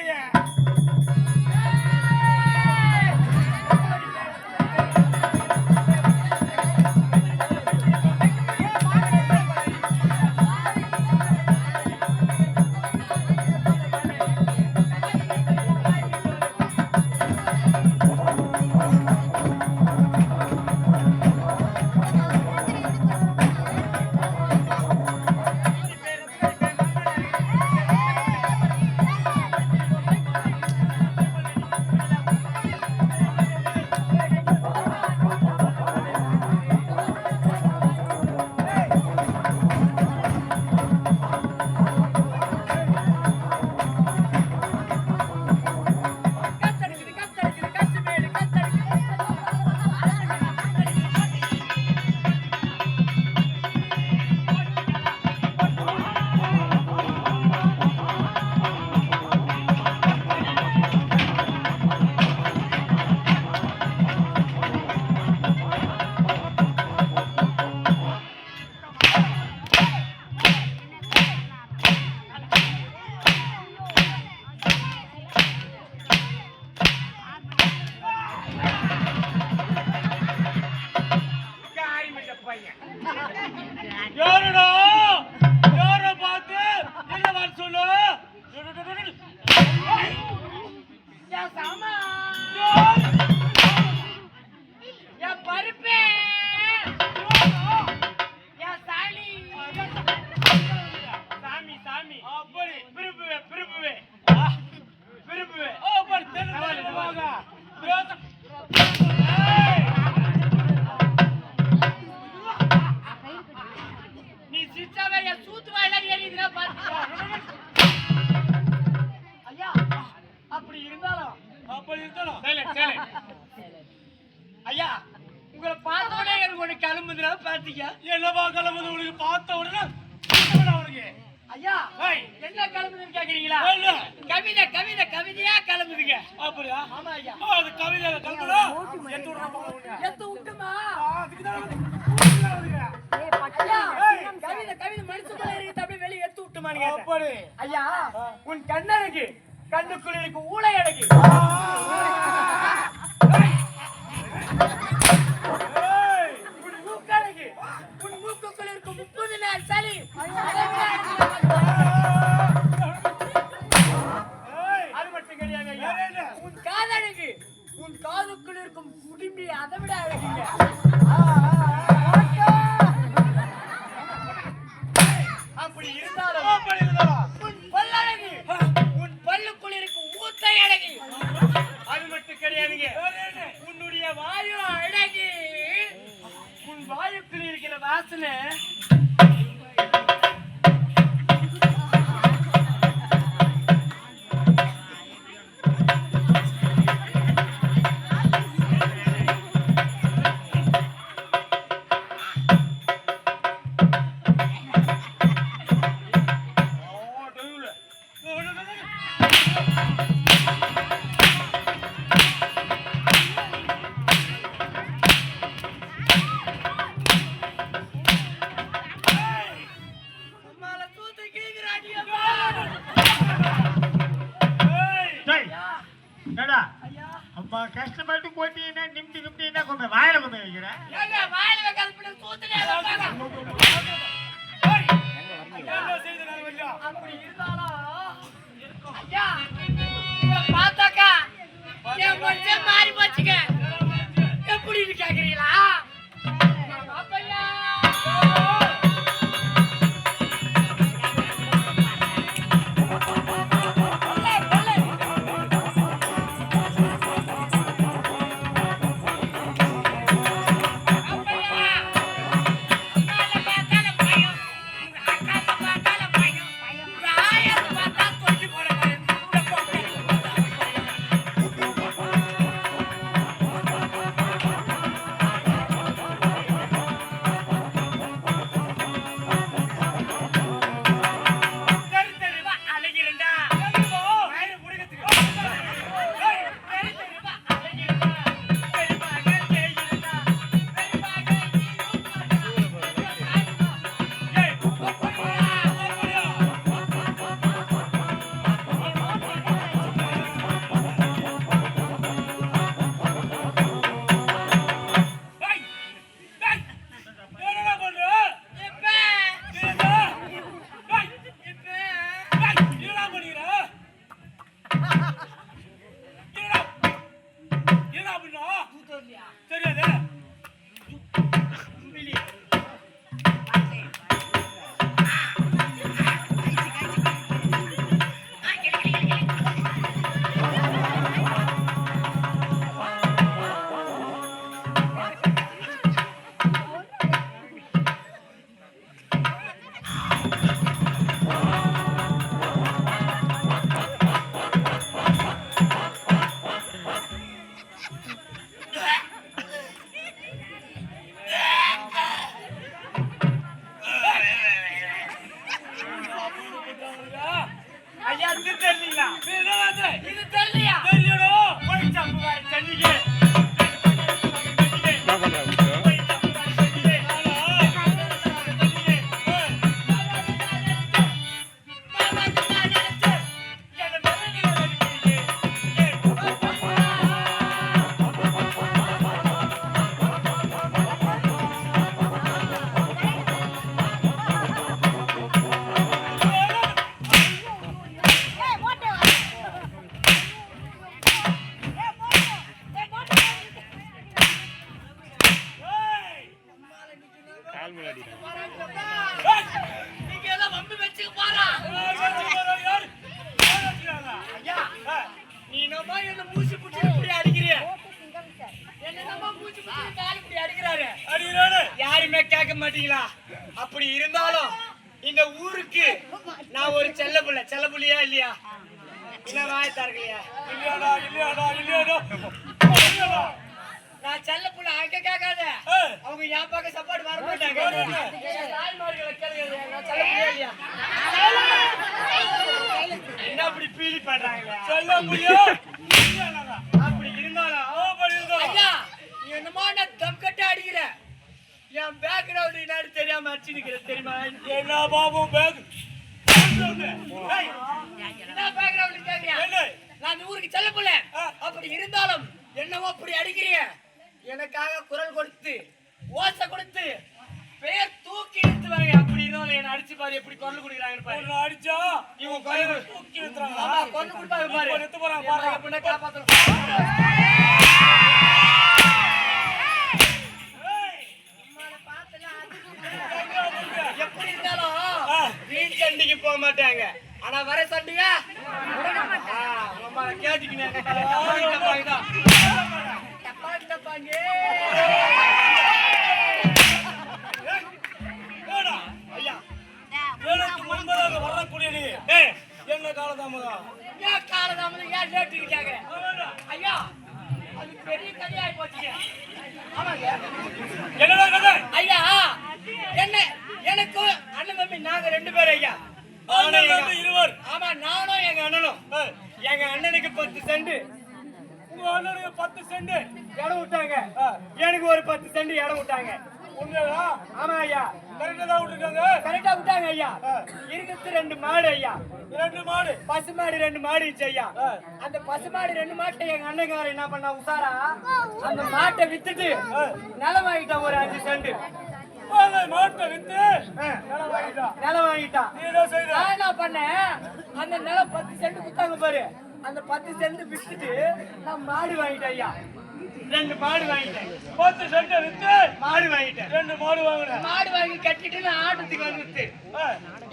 இல்லையே. ஐயா உங்களை பார்த்த உடனே எனக்கு ஒண்ணு கிளம்புதுனா பாத்தீங்க என்னவா கிளம்புது உங்களுக்கு பார்த்த உடனே அவனுக்கு ஐயா என்ன கிளம்புதுன்னு கேக்குறீங்களா கவிதை கவிதை கவிதையா கிளம்புதுங்க அப்படியா ஆமா ஐயா அது கவிதை கிளம்புதா எத்து விட்டுமா கவிதை கவிதை மனுஷன் இருக்கு அப்படியே வெளியே எத்து விட்டுமான்னு அப்படி ஐயா உன் கண்ணனுக்கு கண்ணுக்குள்ள இருக்கு ஊளை அடக்கி உன் மூக்குக்குள்ள இருக்கு 30 நாள் சளி அது மட்டும் கிடையாது உன் காதலுக்கு உன் காதுக்குள்ள இருக்கும் குடிம்பி அதை விட அழகுங்க அப்படி இருந்தாலும் உன் பல்லழகு உன் பல்லுக்குள் இருக்கும் ஊத்தை அழகு அது மட்டும் கிடையாதுங்க உன்னுடைய வாயு அழகு உன் வாயுக்குள் இருக்கிற வாசனை கஷ்டப்பட்டு போட்டீங்கன்னா நிமிட்டி நிமிட்டினா கொண்டு வாயில கொண்டு வைக்கிறேன் அப்படி இருந்தாலும் பார்த்தாக்கா என் மனுஷன் மாறி போச்சுங்க எப்படி கேக்குறீங்களா பாத்தீங்களா இது தெரியலையா போய் சம்புவாரு சென்னிக்கு யாருமே கேட்க மாட்டீங்களா? அப்படி இருந்தாலும் இந்த ஊருக்கு நான் ஒரு செல்ல புள்ளியா இல்லையா? இல்ல வாயத்தார்களையா? நான் செல்ல புள்ள அங்க கேட்காத. அவங்க என் பக்கம் சப்போர்ட் வர மாட்டாங்க. தாய்மார்களை கேளுங்க, நான் செல்ல புள்ளியா இல்லையா? என்ன அப்படி பீலி பண்றாங்க? செல்ல புள்ளியா அப்படி இருந்தாலும் ஐயா என்னமோ நான் தம் கட்ட அடிக்கிறேன். என் பேக்ரவுண்ட் என்னன்னு தெரியாம அடிச்சுக்கிறேன் தெரியுமா? என்ன பாபு பேக் என்ன பேக்ரவுண்ட் கேக்குறியா? நான் ஊருக்கு செல்ல போல. அப்படி இருந்தாலும் என்னவோ அப்படி அடிக்கிறீங்க. எனக்காக குரல் கொடுத்து ஓசை கொடுத்து பேர் தூக்கி எடுத்து வரீங்க. அப்படி இருந்தாலும் என்ன அடிச்சு பாரு எப்படி குரல் கொடுக்குறாங்கன்னு பாரு. அடிச்சா இவங்க குரல் தூக்கி எடுத்துறாங்க. ஆமா குரல் கொடுப்பாங்க பாரு. எடுத்து போறாங்க பாரு. அப்படினா காப்பாத்தணும். சண்டைக்கு போக மாட்டாங்க. ஆனா வர சண்டையா கேட்டுக்கினேன். வரக்கூடிய என்ன காலதாமதம் ஏன் காலதாமதம் ஏன் லேட்டு கேக்குறேன் ஐயா? அது பெரிய கதையாய் போச்சுங்க. ஆமாங்க என்னடா கதை ஐயா? என்ன எனக்கு அண்ணன் தம்பி நாங்க 2 பேர் ஐயா. இருவர். ஆமா நானும் எங்க அண்ணனும். எங்க அண்ணனுக்கு 10 சென்ட், உங்க அண்ணனுக்கு 10 சென்ட் இடம் விட்டாங்க. எனக்கு ஒரு 10 சென்ட் இடம் விட்டாங்க. உண்மையா? ஆமா ஐயா. கரெக்டா தான் விட்டுருக்காங்க. கரெக்டா விட்டாங்க ஐயா. இருக்கிறது 2 மாடு ஐயா. 2 மாடு பசு மாடு 2 மாடு இருந்துச்சு ஐயா. அந்த பசு மாடு 2 மாட்டை எங்க அண்ணங்காரன் என்ன பண்ணா உசாரா அந்த மாட்டை வித்துட்டு நிலம் வாங்கிட்டான் ஒரு 5 சென்ட். மாட்டை வித்து நிலம் வாங்கிட்டான். நான் என்ன பண்ணேன் அந்த நிலம் 10 சென்ட் குத்தாங்க பாரு. அந்த 10 சென்ட் வித்துட்டு நான் மாடு வாங்கிட்டேன் ஐயா. 2 மாடு வாங்கிட்டேன். 10 சென்ட் வித்து மாடு வாங்கிட்டேன். 2 மாடு வாங்கினேன். மாடு வாங்கி கட்டிட்டு நான் ஆட்டத்துக்கு வந்துட்டு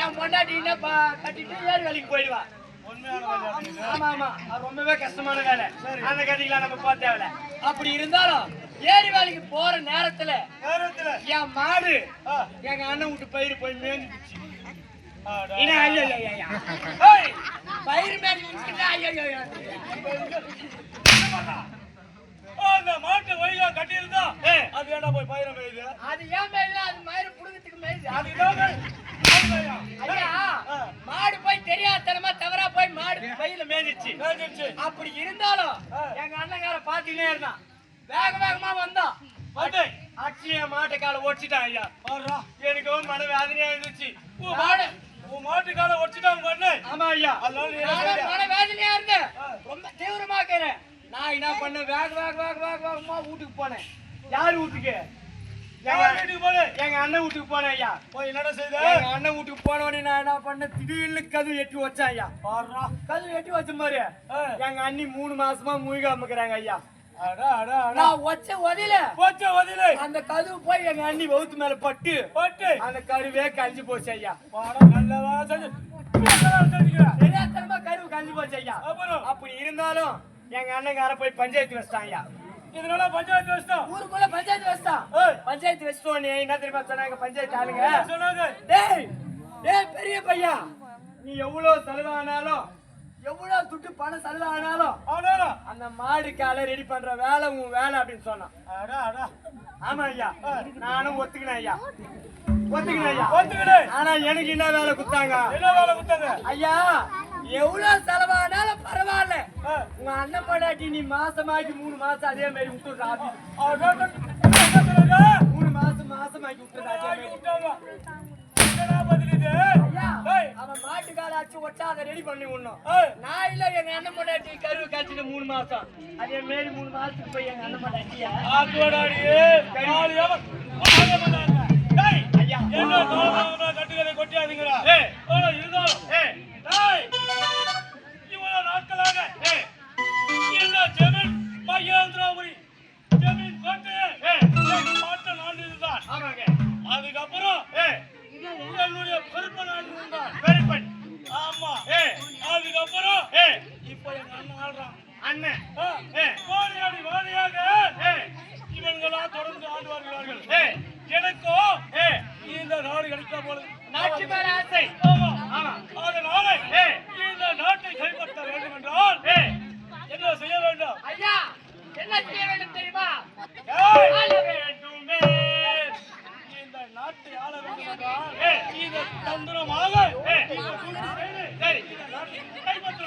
என் பொண்டாட்டின்னா கட்டிட்டு ஏறு வேலைக்கு போயிடுவா. ஆமா ஆமா அது ரொம்பவே கஷ்டமான வேலை. அந்த கட்டிக்கலாம் நம்ம போக தேவையில்ல. அப்படி இருந்தாலும் ஏரி வேலைக்கு போற நேரத்துல என் மாடு எங்க அண்ணன் விட்டு பயிர் போய் மேய்ஞ்சிச்சு. பயிர் மேய்ஞ்சிட்டு அந்த மாட்டை வைகா கட்டி இருந்தா அது ஏன்டா போய் பயிர மேயுது? அது ஏன் மேயுது? அது மயிறு புடுங்கத்துக்கு மேயுது. அதுதான் ஐயா மாடு போய் தெரியாதனமா தவறா போய் மாடு பயில மேய்ஞ்சிச்சு. அப்படி இருந்தாலும் எங்க அண்ணங்கார பாத்துக்கிட்டே இருந்தான். வேகமா வந்தான். அச்சிய மாட்டு காலை ஒடிச்சிட்டான் ஐயா. எனக்கு மன வேதனையா இருந்துச்சு. மாட்டு காலை ஒடிச்சிட்டாங்க பண்ணு. ஆமா ஐயா மன வேதனையா இருந்து ரொம்ப தீவிரமா இருக்கிறேன். நான் என்ன பண்ண வேகமா வீட்டுக்கு போனேன். யாரு வீட்டுக்கு? எங்க அண்ணன் வீட்டுக்கு போனேன் ஐயா. போய் என்னடா செய்த? எங்க அண்ணன் வீட்டுக்கு போனோடனே நான் என்ன பண்ண திடீர்னு கதவு எட்டி வச்சேன் ஐயா. கதவு எட்டி வச்ச மாதிரி எங்க அண்ணி 3 மாசமா மூழ்கி அமுக்குறாங்க ஐயா. நான் வச்ச உதையில அந்த கதவு போய் எங்க அண்ணி வவுத்து மேல பட்டு அந்த கருவே கஞ்சி போச்சு ஐயா. தெரியாதனமா கருவு கஞ்சி போச்சு ஐயா. அப்படி இருந்தாலும் எங்க அண்ணங்கார போய் பஞ்சாயத்து வச்சிட்டாங்க. இதனால பஞ்சாயத்து வச்சிட்டோம். ஊருக்குள்ள பஞ்சாயத்து வச்சிட்டான். பஞ்சாயத்து வச்சிட்டோம். என்ன தெரியுமா சொன்னாங்க பஞ்சாயத்து ஆளுங்க? சொன்னாங்க டேய் பெரிய பையா நீ எவ்வளவு செலவானாலும் எவ்வளவு துட்டு பணம் செலவானாலும் அந்த மாடு காலை ரெடி பண்ற வேலை உன் வேலை அப்படின்னு சொன்னான். ஆமா ஐயா நானும் ஒத்துக்கினேன் ஐயா. ஆனா எனக்கு என்ன வேலை குத்தாங்க? என்ன வேலை குத்தாங்க ஐயா? எவ்வளவு செலவானாலும் பரவாயில்ல. உங்க அண்ணன் பொண்டாட்டி நீ மாசமாக்கி 3 மாசம் அதே மாதிரி விட்டுறா. 3 மாசம் மாசமாக்கி விட்டுறா. அவன் மாட்டுக்கால அச்சு ஒட்டா அதை ரெடி பண்ணி விடணும். நான் இல்ல எங்க அண்ணன் பொண்டாட்டி கருவு காய்ச்சிட்டு 3 மாசம் அதே மாதிரி 3 மாசத்துக்கு போய் எங்க அண்ணன் பொண்டாட்டியா என்ன கட்டுகளை கொட்டியாதீங்களா இருந்தாலும் இவ்வளவு நாட்களாக இந்த ஜமீன் மகேந்திராபுரி ஜமீன் கோட்டையை மாற்ற நான் இதுதான். அதுக்கப்புறம் என்னுடைய பெருப்பன் பெருப்பன் ஆமா. அதுக்கப்புறம் இப்ப எங்க அண்ணன் ஆடுறான். அண்ணன் வாழையாடி வாழையாக இவங்களா தொடர்ந்து ஆடுவார்கள். எனக்கோ இந்த நாடு கிடைக்க போல நாட்டு மேல ஆசை. அதனால இந்த நாட்டை கைப்பற்ற வேண்டும் என்றால் என்ன செய்ய வேண்டும்? ஐயா என்ன செய்ய வேண்டும் தெரியுமா? இந்த நாட்டை ஆள வேண்டும் என்றால் இது தந்திரமாக கைப்பற்ற